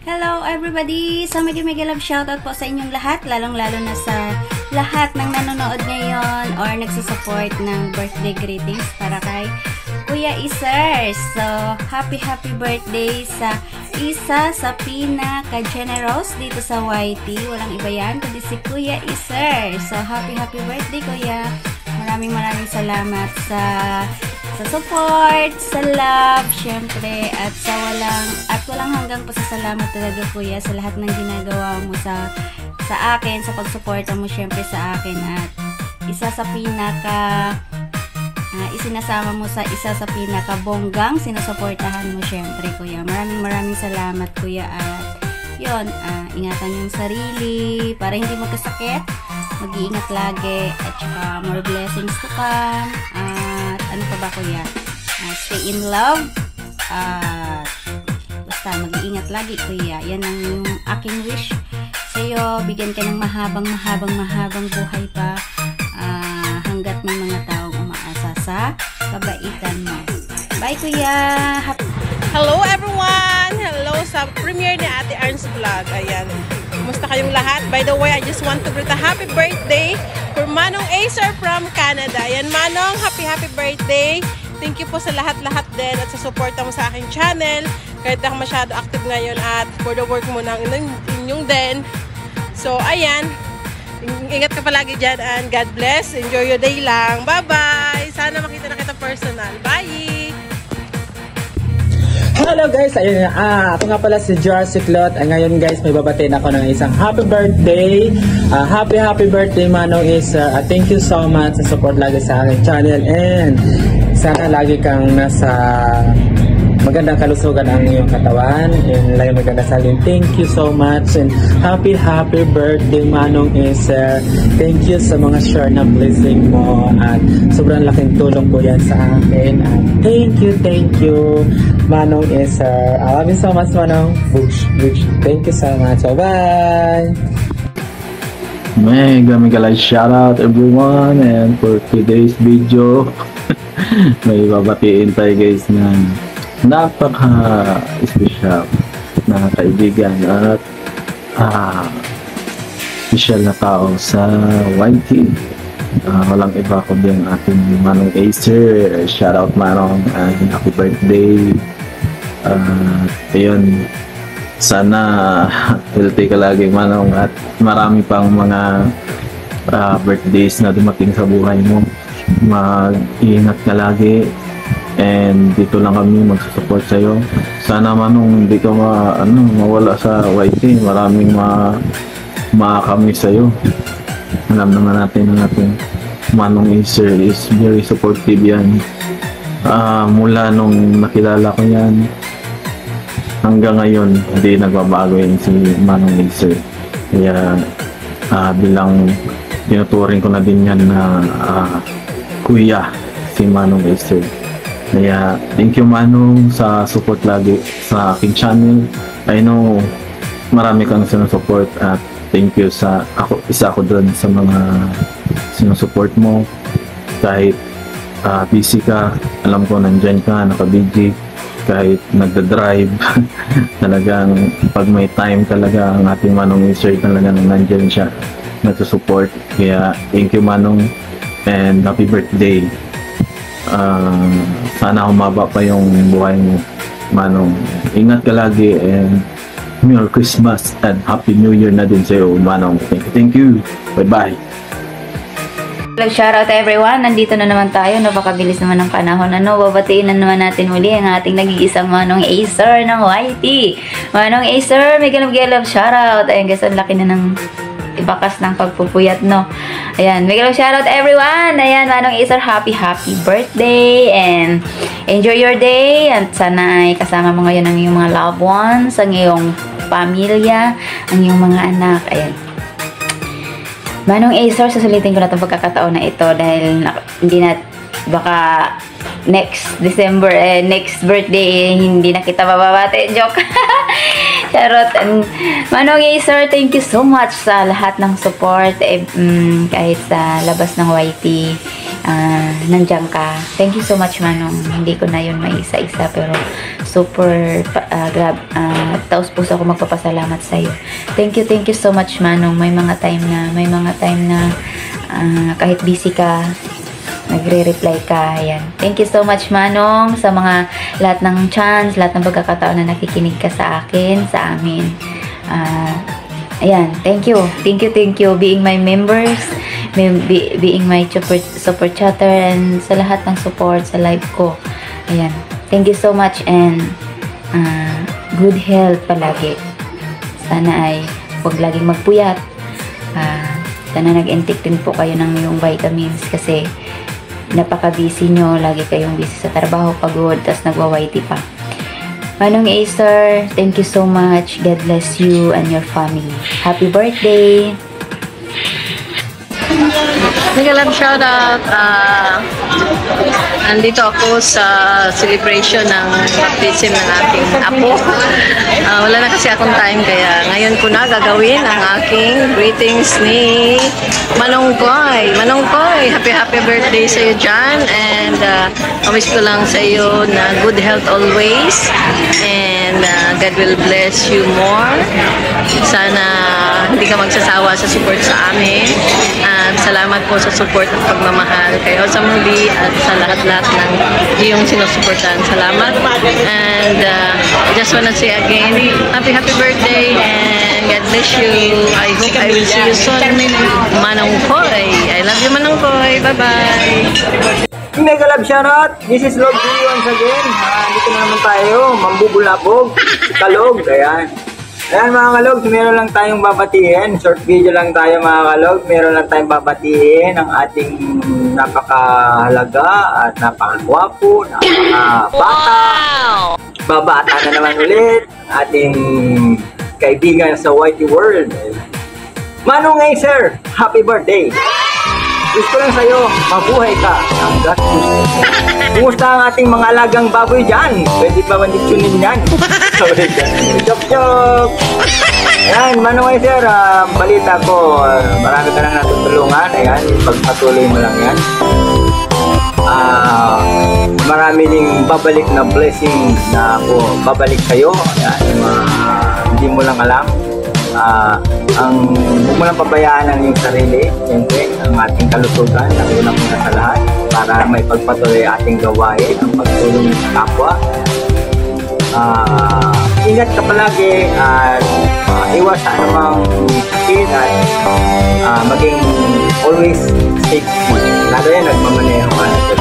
Hello everybody! So mega love shoutout po sa inyong lahat, lalong-lalo na sa lahat ng nanonood ngayon or nagsusupport ng birthday greetings para kay Kuya Iser. So, happy birthday sa isa sa pinaka-generous dito sa YT. Walang iba yan, kundi si Kuya Iser. So, happy birthday Kuya! Maraming salamat sa support, sa love, syempre, at walang hanggang pasasalamat talaga Kuya sa lahat ng ginagawa mo sa akin, sa pagsuporta mo syempre sa akin, at isinasama mo sa isa sa pinaka-bonggang sinusuportahan mo syempre Kuya. Maraming salamat Kuya, at yun, ingatan yung sarili para hindi magkasakit, mag-iingat lagi, at saka more blessings to come, at ano pa ba Kuya, stay in love, basta mag-iingat lagi Kuya. Yan ang yung aking wish sa'yo, bigyan ka ng mahabang buhay pa, hanggat may mga taong umaasa sa kabaitan mo. Bye Kuya! Hello everyone! Hello sa premiere ni Ate Arns Vlog. Ayan, kumusta kayong lahat? By the way, I just want to greet a happy birthday for Manong Acer from Canada. Ayan Manong, happy birthday! Thank you po sa lahat din at sa support mo sa aking channel. Kahit ako masyado active ngayon at for the work mo ng inyong din. So ayan, ingat ka palagi dyan and God bless. Enjoy your day lang. Bye-bye! Sana makita na kita personal. Bye! Hello guys! Ayun, ako nga pala si Jar Ciclot. Ngayon guys, may babatiin ako ng isang happy birthday. Happy birthday Manong Acer. Thank you so much sa support lagi sa aking channel, and sana lagi kang nasa magandang kalusugan ang iyong katawan, and lagi maganda salin. Thank you so much, and happy birthday Manong Acer. Thank you sa mga share na blessing mo, at sobrang laking tulong po yan sa akin. And thank you Manong Acer. I love you so much Manong. Thank you so much. Bye! Mega like shout out everyone, and for today's video may babatiin tayo guys na napaka-special na kaibigan at special na tao sa YT. Walang iba kundi ang ating Manong Acer. Shout out Manong, and happy birthday. Ayun, sana healthy ka lagi Manong, at marami pang mga birthdays na dumating sa buhay mo. Mag-iingat ka lagi, and dito lang kami magsusupport sa'yo. Sana Manong hindi ka mawala sa YT. Maraming kami sa'yo. Alam naman natin na Manong Acer is very supportive yan. Mula nung nakilala ko yan hanggang ngayon, hindi nagbabago yan si Manong Acer. Kaya bilang tinuturing ko na din yan na kuya si Manong Acer. Kaya thank you Manong sa support lagi sa aking channel. I know marami kang sinusupport, at thank you isa ako doon sa mga sinusupport mo. Kahit busy ka, alam ko nandyan ka, naka-busy, kahit nagda-drive. Talagang pag may time talaga ang ating Manong Acer, talagang nandyan siya, nagsusupport. Kaya thank you Manong, and happy birthday. Sana humaba pa yung buhay mo Manong. Ingat ka lagi, and Merry Christmas and Happy New Year na din sa'yo Manong. Thank you. Bye-bye. Shoutout everyone, nandito na naman tayo, napakabilis naman ng panahon. Babatiin na naman natin muli ang ating nag-iisang Manong Acer ng YT. Manong Acer, mega love shoutout. Ayun guys, ang laki na ng ibakas ng pagpupuyat, no? Ayan, mega love shoutout everyone. Ayan, Manong Acer, happy birthday, and enjoy your day, at sana ay kasama mo ngayon ang iyong mga loved ones, ang iyong pamilya, ang iyong mga anak. Ayan, Manong Acer, susulitin ko na itong pagkakataon na ito dahil hindi na, baka next December, next birthday, hindi na kita mababate. Joke! Charot. Manong Acer, thank you so much sa lahat ng support, kahit sa labas ng YT. nandiyan ka. Thank you so much, Manong. Hindi ko na yun maisa-isa, pero super taos puso ako magpapasalamat sa iyo. Thank you so much, Manong. May mga time na kahit busy ka, nagre-reply ka. Ayan. Thank you so much, Manong, sa mga lahat ng chance, lahat ng pagkakataon na nakikinig ka sa akin, sa amin. Ayan. Thank you being my members, being my super chatter, and sa lahat ng support sa live ko. Ayan. Thank you so much, and good health palagi. Sana ay huwag laging magpuyat. Sana nag-intake din po kayo ng yung vitamins kasi napaka-busy nyo. Lagi kayong busy sa trabaho, pagod, tas nagwa-YT pa. Manong Acer, thank you so much. God bless you and your family. Happy birthday! Nagalang shoutout. Andito ako sa celebration ng baptism ng aking apo. Wala na kasi akong time, kaya ngayon ko na gagawin ang aking greetings ni Manong Koy. Manong Koy, happy birthday sa iyo dyan, and wish ko lang sa iyo na good health always, and God will bless you more. Sana hindi ka magsasawa sa support sa amin, at salamat po sa support at pagmamahal kayo sa muli at sa lahat-lahat ng iyong sinusuportan. Salamat, and I just wanna say again, happy birthday, and God bless you. I hope I will see you soon, Manong Koy. I love you, Manong Koy. Bye-bye. Mega love shoutout! This is Log G once again. Dito na naman tayo, mambubulabog, kalog, ayan. Ayan mga kalog, meron lang tayong babatiin. Short video lang tayo mga kalog. Meron lang tayong babatiin ang ating napakahalaga at napakagwapo, napakabata. Babata na naman ulit. Ating kaibigan sa YT World. Manong Acer, happy birthday! Gusto lang sa'yo, mabuhay ka. Hanggat gusto. Kumusta ang ating mga alagang baboy dyan? Pwede pa manditsyonin yan. Chok-chok! Ayan, Manong Acer, balita ko, marami ka nang natutulungan. Ayan, pagpatuloy mo lang yan. Marami ding babalik na blessing na ako babalik sa'yo. Ayan, hindi mo lang alam. Huwag mo lang pabayaan ang iyong sarili, siyempre, ang ating kalusugan, nauna muna sa lahat, para may pagpatuloy ating gawain, ang pagtulong sa kapwa. Ingat ka palagi at iwas sa anumang sakit at maging always safety. Lalo yan, nagmamaneho ka na sa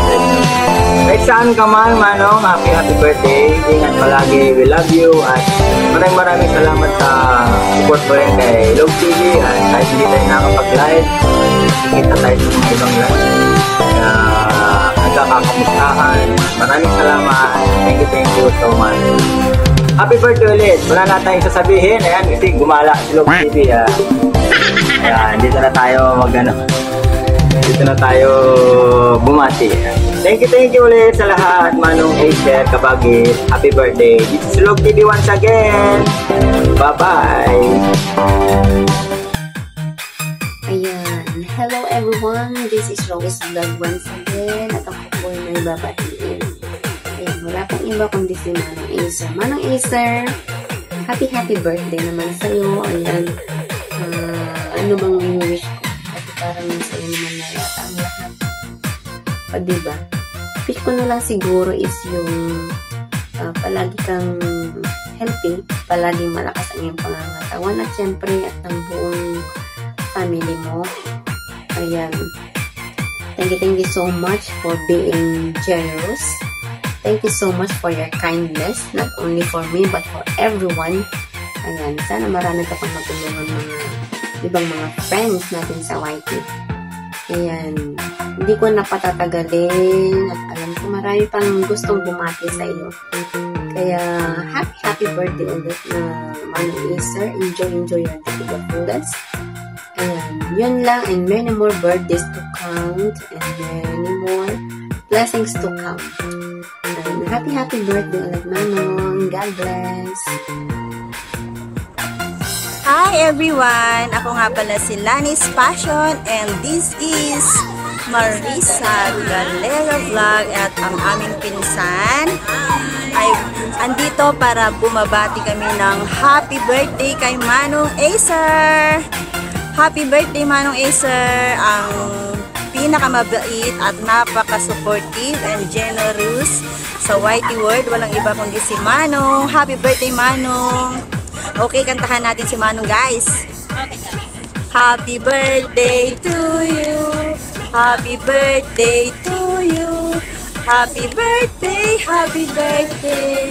kahit saan ka man, Manong, happy birthday. Ingat palagi, we love you, at maraming salamat sa support mo rin kay Log TV, at kahit hindi tayo nakapag-live, kita tayo sa mga ibang live. Kaya nagkakamustahan. Maraming salamat. Thank you so much. Happy birthday ulit. Wala na tayong sasabihin. Ayan, kasi gumala si Log TV. Ayan, dito na tayo dito na tayo bumati. Thank you ulit sa lahat, Manong Acer, Kabagit. Happy birthday. This is Log TV once again. Bye-bye. Ayan. Hello everyone. This is Rose Vlog once again. At ako po ay may babatiin. Ayan. Wala pang iba kundi si Manong Acer. Manong Acer, happy birthday naman sa'yo. Ayan. Ano bang wish ko? Kasi parang sa'yo naman na yata ang lahat. O diba? Wish ko na lang siguro is yung palagi kang healthy, palaging malakas ang iyong pangangatawan, at syempre at ang buong family mo. Ayan. Thank you so much for being generous. Thank you so much for your kindness, not only for me but for everyone. Ayan. Sana marami ka pang matulungan mga ibang mga friends natin sa YT. Ayan. Hindi ko napatatagalin at alam ko marami pang gustong bumati sa iyo. Kaya happy birthday ulit na Manong Acer. Enjoy your day to the fullest. Ayan. Yun lang, and many more birthdays to count and many more blessings to come. And happy birthday ulit, Manong. God bless. Hi everyone! Ako nga pala si Lanis Passion, and this is Marisa Galera Vlog at ang aming pinsan ay andito para bumabati kami ng happy birthday kay Manong Acer. Happy birthday Manong Acer, ang pinakamabait at napaka-supportive and generous sa YT World. Walang iba kundi si Manong. Happy birthday Manong. Okay, kantahan natin si Manong, guys. Happy birthday to you. Happy birthday to you. Happy birthday, happy birthday.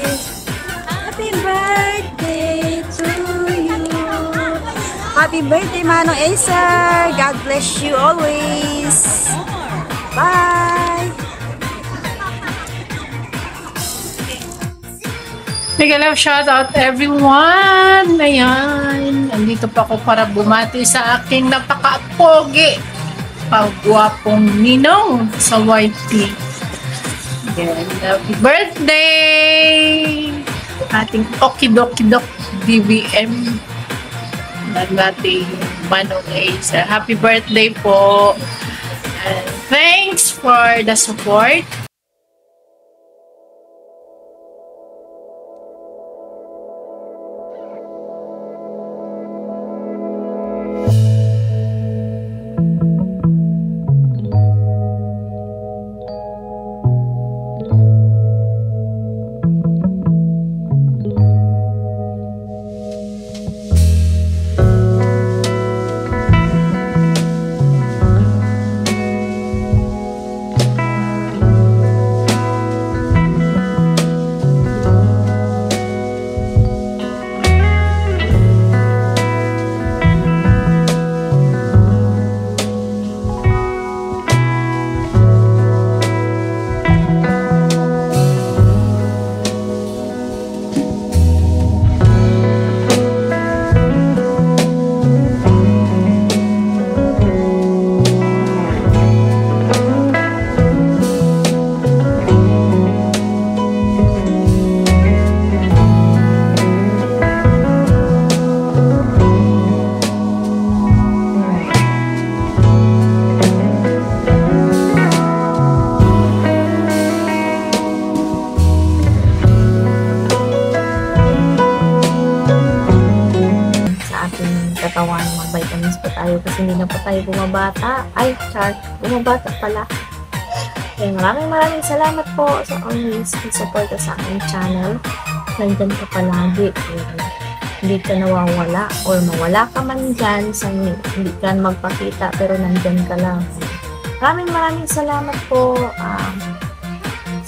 Happy birthday to you. Happy birthday, Manong Acer. God bless you always. Bye. Mega love shoutout everyone! Ayan, nandito pa ako para bumati sa aking napaka-pogi, pagwapong ninong sa YT. Ayan, happy birthday! Ating okidokidok DBM ng ating Manong Acer. Happy birthday po! And thanks for the support. katawan, mag-vitamins pa tayo kasi hindi na pa tayo bumabata. Ay, char, bumabata pala. Okay, maraming salamat po sa always support sa aking channel. Nandyan ka palagi. Hindi ka nawawala or mawala ka man dyan sa hindi ka magpakita pero nandyan ka lang. Maraming salamat po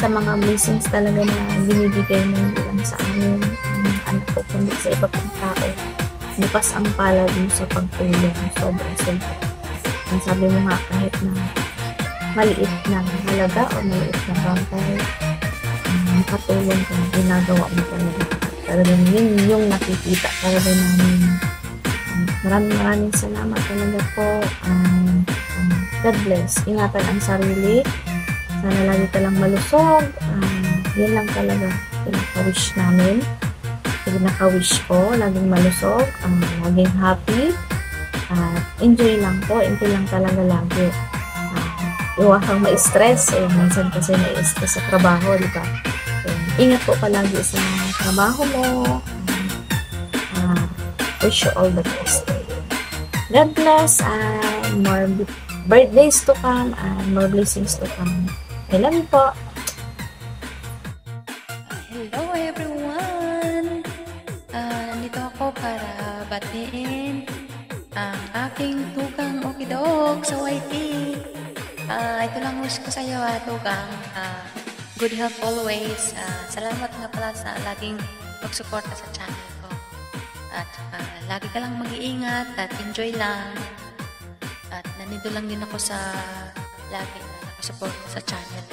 sa mga blessings talaga na binibigay mo lang sa amin. Anak ko kundi sa iba pang tao. Bukas ang palad mo sa pagtulong. Sobrang ang sabi mo nga kahit na maliit na halaga o maliit na bagay, makatulong ka na ginagawa mo talaga. Talagang yun yung nakikita talaga namin. Maraming salamat talaga po. God bless. Ingatan ang sarili. Sana lagi ka lang malusog. Yan lang talaga pinaka-wish namin. Pinaka-wish ko, laging malusog, laging happy. Enjoy lang po. Enjoy lang talaga lagi. Iwan kang ma-stress. Minsan kasi na-stress sa trabaho, di ba? Ingat po palagi sa trabaho mo. Wish you all the best. God bless and more birthdays to come and more blessings to come. I love you po. Hello everyone! Nandito ako para batiin ang aking tugang okidok sa YT. Ito lang wish ko sa iyo, tugang. Good health always. Salamat nga pala sa laging pagsuporta sa channel ko. At lagi ka lang mag-iingat at enjoy lang. At nandito lang din ako sa lagi na nakasuporta sa channel.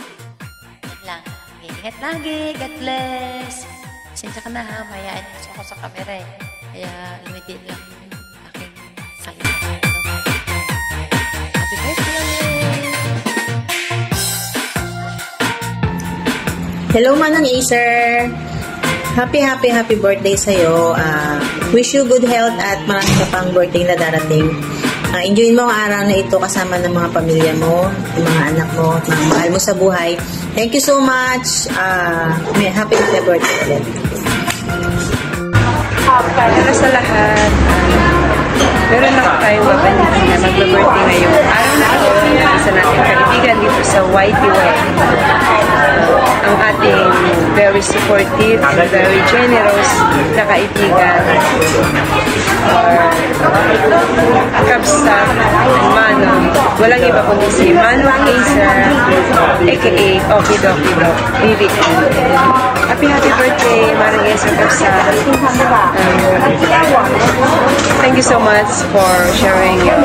Yan lang. Ingat lagi. God bless. Pasensya ka na ha. Mayayain kasi ako sa camera eh. Kaya limited lang aking salita. Happy birthday! Hello Manong Acer! Happy birthday sa'yo. Wish you good health at marami ka pang birthday na darating. Enjoyin mo ang araw na ito kasama ng mga pamilya mo, yung mga anak mo, mga mahal mo sa buhay. Thank you so much. Happy birthday ulit. Para sa lahat, meron ako tayong babalitin na mag-birthday ngayong araw na ito. Isa natin kaibigan dito sa YTY. Ang ating very supportive and very generous na kaibigan or Kabsat and Manong. Walang iba kundi si Manong Acer, aka Okidoki Bro, BBM. Happy birthday, Manong Acer Kabsat. Thank you so much for sharing your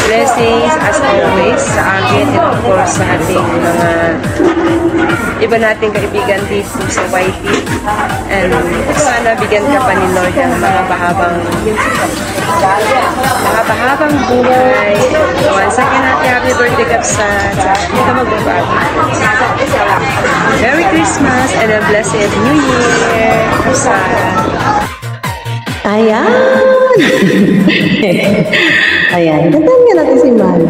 blessings as always sa akin and of course sa ating mga iba nating kaibigan dito sa YT, and sana bigyan ka pa ni Lord ng mga mahabang buhay. Once again, happy birthday Kabsat. Hindi ka magbabago. Merry Christmas and a blessed New Year, Kabsat. Ayan! Ayan, kantaan nga natin si Mal.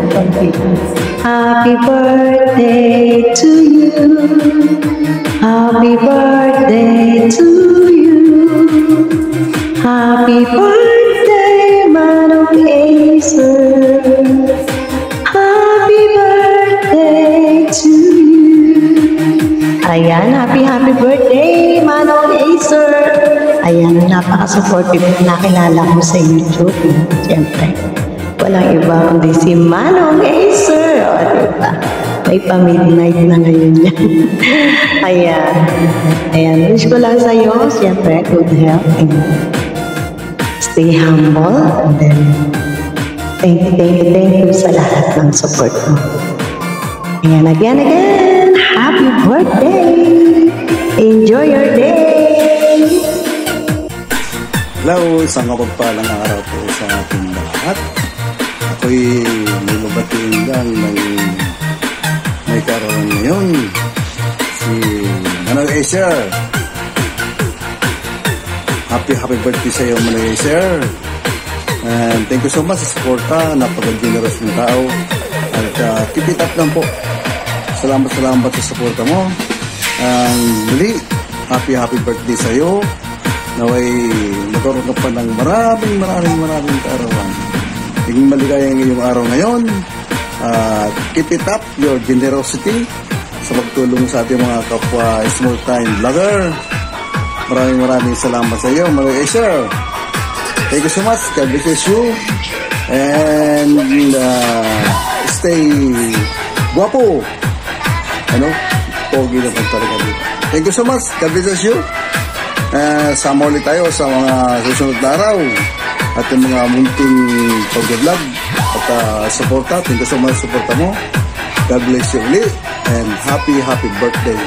Happy birthday to you. Happy birthday to you. Happy birthday, Manong Acer. Happy birthday to you. Ayan, happy birthday, Manong Acer. Ayan, napaka-supportive na nakilala ko sa YouTube. Siyempre, walang iba kundi si Manong Acer. O, diba? May pa-midnight na ngayon yan. Ayan, wish ko lang sa'yo, siyempre, good health and stay humble. And then, thank you sa lahat ng support mo. Ayan, again, happy birthday! Enjoy your day! Hello, isang mapagpalang araw po sa ating lahat. Ako'y may mabatiin lang ng may karoon ngayon. Si Manong Acer. Happy birthday sa iyo, Manong Acer. And thank you so much sa suporta. Napaka-generous ng tao. At keep it up lang po. Salamat sa suporta mo. Muli, happy birthday sa iyo. Naway magkaroon ka pa ng maraming kaarawan. Hinging maligaya ang iyong araw ngayon. Keep it up, your generosity sa pagtulong sa ating mga kapwa small time vlogger. Maraming salamat sa iyo, Manong Acer. Thank you so much. God bless you. And stay guwapo. Pogi na talaga dito. Thank you so much. God bless you. Sama ulit tayo sa mga susunod na araw at yung mga munting pag-vlog at suporta. Thank you so much sa suporta mo. God bless you ulit and happy birthday.